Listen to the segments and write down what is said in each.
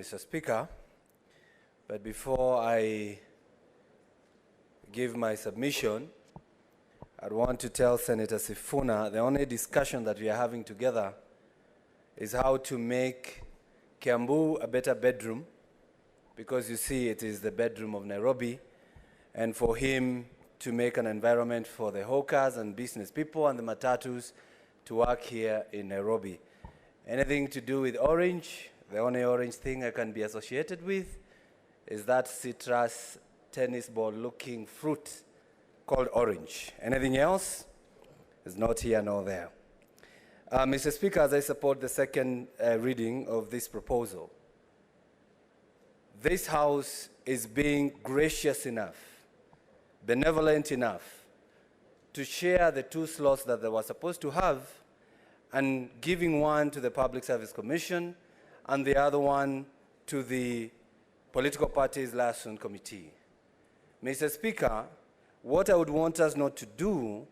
Mr. Speaker, but before I give my submission, I want to tell Senator Sifuna the only discussion that we are having together is how to make Kiambu a better bedroom, because you see it is the bedroom of Nairobi, and for him to make an environment for the hawkers and business people and the matatus to work here in Nairobi. Anything to do with orange, the only orange thing I can be associated with is that citrus tennis ball looking fruit called orange. Anything else is not here nor there. Mr. Speaker, as I support the second reading of this proposal, this House is being gracious enough, benevolent enough to share the two slots that they were supposed to have and giving one to the Public Service Commission and the other one to the Political Parties Liaison Committee. Mr. Speaker, what I would want us not to do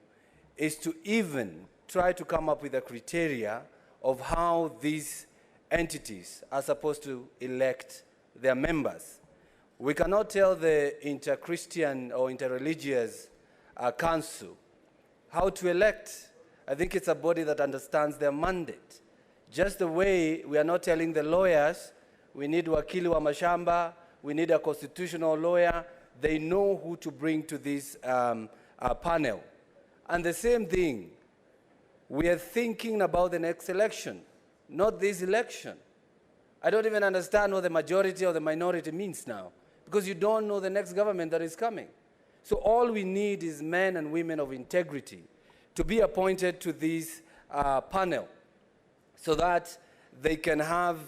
is to even try to come up with a criteria of how these entities are supposed to elect their members. We cannot tell the inter-Christian or inter-religious council how to elect. I think it's a body that understands their mandate. Just the way we are not telling the lawyers, we need wakili wa mashamba, we need a constitutional lawyer, they know who to bring to this panel. And the same thing, we are thinking about the next election, not this election. I don't even understand what the majority or the minority means now, because you don't know the next government that is coming. So all we need is men and women of integrity to be appointed to this panel so that they can have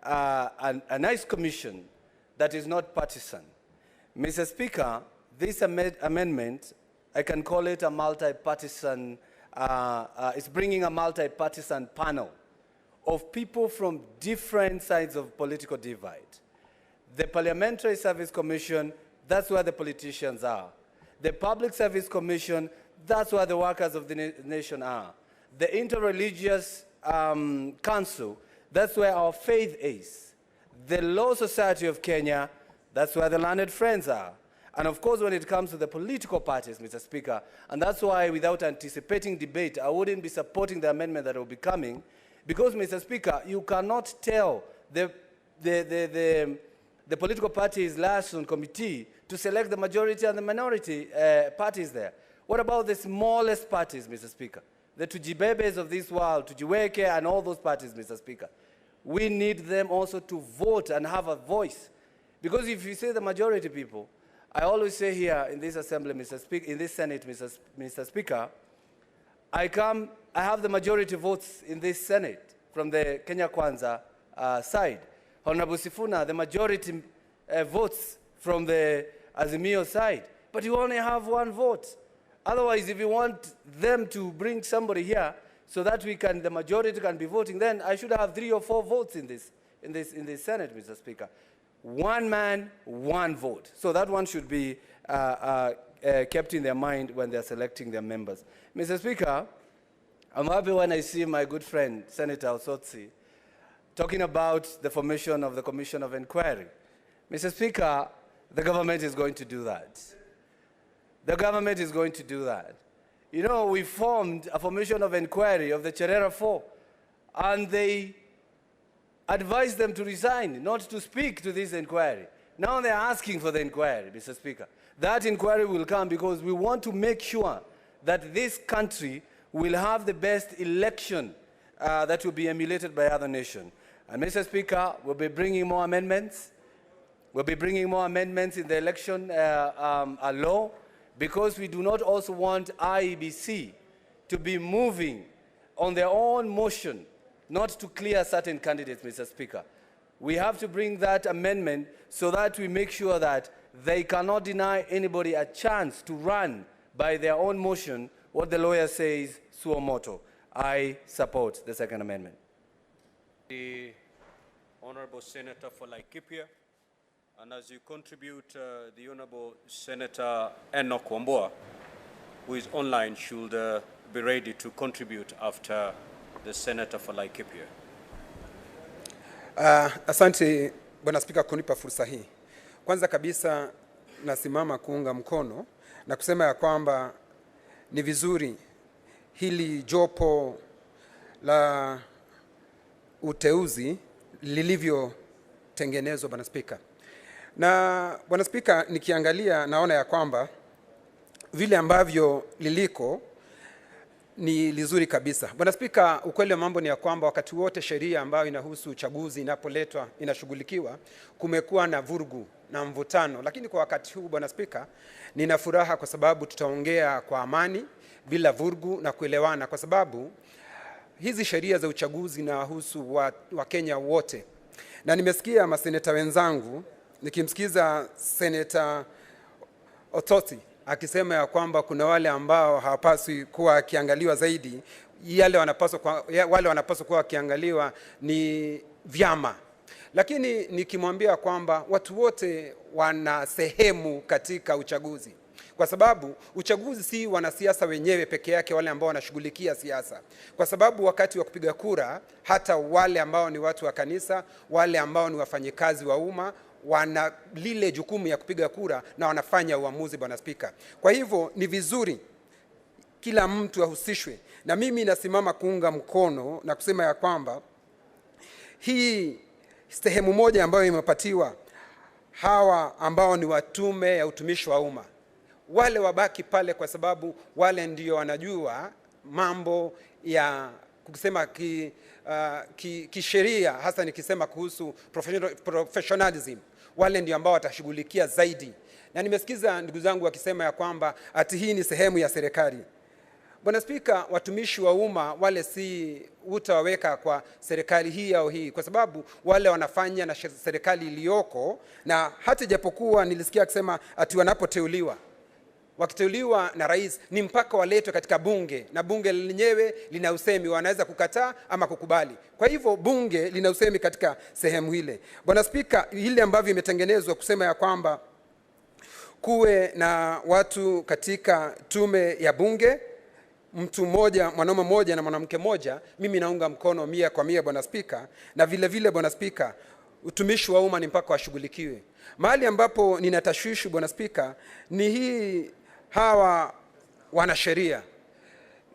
a nice commission that is not partisan. Mr. Speaker, this amendment, I can call it a multi-partisan, it's bringing a multi-partisan panel of people from different sides of political divide. The Parliamentary Service Commission, that's where the politicians are. The Public Service Commission, that's where the workers of the nation are. The Interreligious Council, that's where our faith is. The Law Society of Kenya, that's where the learned friends are. And of course, when it comes to the political parties, Mr. Speaker, and that's why without anticipating debate, I wouldn't be supporting the amendment that will be coming, because, Mr. Speaker, you cannot tell the political parties liaison committee to select the majority and the minority parties there. What about the smallest parties, Mr. Speaker? The Tujibebes of this world, Tujiweke and all those parties, Mr. Speaker. We need them also to vote and have a voice. Because if you say the majority people, I always say here in this assembly, Mr. Speaker, in this Senate, Mr. Speaker, I have the majority votes in this Senate from the Kenya Kwanza side. Honorable Sifuna, the majority votes from the Azimio side. But you only have one vote. Otherwise, if you want them to bring somebody here so that the majority can be voting, then I should have 3 or 4 votes in this Senate, Mr. Speaker. One man, one vote. So that one should be kept in their mind when they're selecting their members. Mr. Speaker, I'm happy when I see my good friend, Senator Osotsi, talking about the formation of the Commission of Inquiry. Mr. Speaker, the government is going to do that. The government is going to do that. You know, we formed a formation of inquiry of the Cherera 4, and they advised them to resign, not to speak to this inquiry. Now they're asking for the inquiry, Mr. Speaker. That inquiry will come because we want to make sure that this country will have the best election that will be emulated by other nations. And Mr. Speaker, we'll be bringing more amendments. We'll be bringing more amendments in the election law, because we do not also want IEBC to be moving on their own motion, not to clear certain candidates, Mr. Speaker. We have to bring that amendment so that we make sure that they cannot deny anybody a chance to run by their own motion what the lawyer says, suo moto. I support the second amendment. The Honorable Senator for Laikipia, and as you contribute, the Honorable Senator Enoch Wambua, who is online, should be ready to contribute after the Senator for Laikipia. Asante Bwana Spika kunipa fursa hii. Kwanza kabisa nasimama kuunga mkono na kusema ya kwamba ni vizuri hili jopo la uteuzi lilivyotengenezwa Bwana Spika. Na Bwana Spika, nikiangalia naona ya kwamba vile ambavyo liliko ni lizuri kabisa. Bwana Spika, ukweli wa mambo ni ya kwamba wakati wote sheria ambayo inahusu uchaguzi inapoletwa inashughulikiwa, kumekuwa na vurugu na mvutano, lakini kwa wakati huu Bwana Spika, nina furaha kwa sababu tutaongea kwa amani bila vurugu na kuelewana, kwa sababu hizi sheria za uchaguzi inahusu wa Kenya wote. Na nimesikia maseneta wenzangu, nikimsikiza Senator Ototi akisema ya kwamba kuna wale ambao hawapaswi kuwa akiangaliwa zaidi, wale wanapaswa kuwa akiangaliwa ni vyama. Lakini nikimwambia kwamba watu wote wana sehemu katika uchaguzi, kwa sababu uchaguzi si wanasiasa wenyewe peke yake wale ambao wanashughulikia siasa, kwa sababu wakati wa kupiga kura hata wale ambao ni watu wa kanisa, wale ambao ni wafanyikazi wa umma wana lile jukumu ya kupiga kura na wanafanya uamuzi Bwana Spika. Kwa hivyo ni vizuri kila mtu ahusishwe, na mimi nasimama kuunga mkono na kusema ya kwamba hii sehemu moja ambayo imepatiwa hawa ambao ni watume ya utumishi wa umma, wale wabaki pale, kwa sababu wale ndio wanajua mambo ya kusema kisheria, hasa nikisema kuhusu professionalism, wale ndio ambao watashughulikia zaidi. Na nimesikiza ndugu zangu wakisema ya kwamba ati hii ni sehemu ya serikali. Bwana Spika, watumishi wa umma wale si utawaweka kwa serikali hii au hii, kwa sababu wale wanafanya na serikali iliyoko, na hata japokuwa nilisikia akisema ati wanapoteuliwa, wakiteuliwa na rais ni mpaka waletwe katika bunge, na bunge lenyewe lina usemi, wanaweza kukataa ama kukubali. Kwa hivyo bunge lina usemi katika sehemu ile. Bwana Spika, ile ambavyo imetengenezwa kusema ya kwamba kuwe na watu katika tume ya bunge, mtu mmoja, mwanaume mmoja na mwanamke mmoja, mimi naunga mkono 100% Bwana Spika. Na vile vile Bwana Spika, utumishi wa umma ni mpaka washughulikiwe. Mahali ambapo ninatashwishi Bwana Spika ni hawa wanasheria.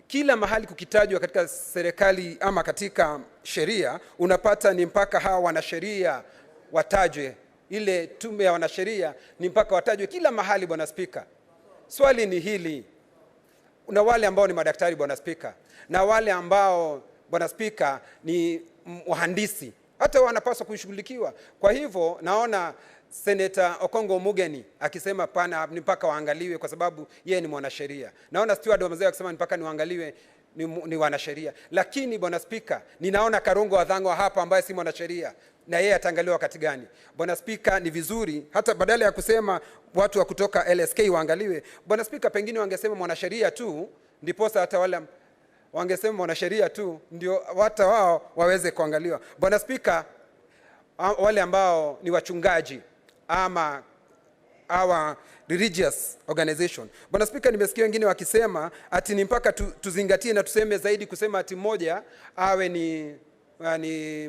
Kila mahali kukitajwa katika serikali ama katika sheria, unapata ni mpaka hawa wanasheria watajwe. Ile tume ya wanasheria ni mpaka watajwe kila mahali Bwana Spika. Swali ni hili, una wale ambao ni madaktari Bwana Spika, na wale ambao Bwana Spika ni wahandisi, hata wanapaswa kushughulikiwa. Kwa hivyo naona Senator Okongo Mugeni akisema pana ni mpaka waangaliwe kwa sababu yeye ni mwanasheria. Naona Steward wa Mazao akisema mpaka ni waangaliwe ni wanasheria. Lakini Bwana Spika, ninaona Karungo Wadhango hapa ambaye si mwanasheria, na yeye ataangaliwa wakati gani? Bwana Spika, ni vizuri hata badala ya kusema watu wa kutoka LSK waangaliwe, Bwana Spika, pengine wangesema mwanasheria tu, ndiposa hata wale wangesema mwanasheria tu ndio hata wao waweze kuangaliwa. Bwana Spika, wale ambao ni wachungaji ama our religious organization, Bwana Spika, nimesikia wengine wakisema ati ni mpaka tuzingatie na tuseme zaidi kusema ati mmoja awe ni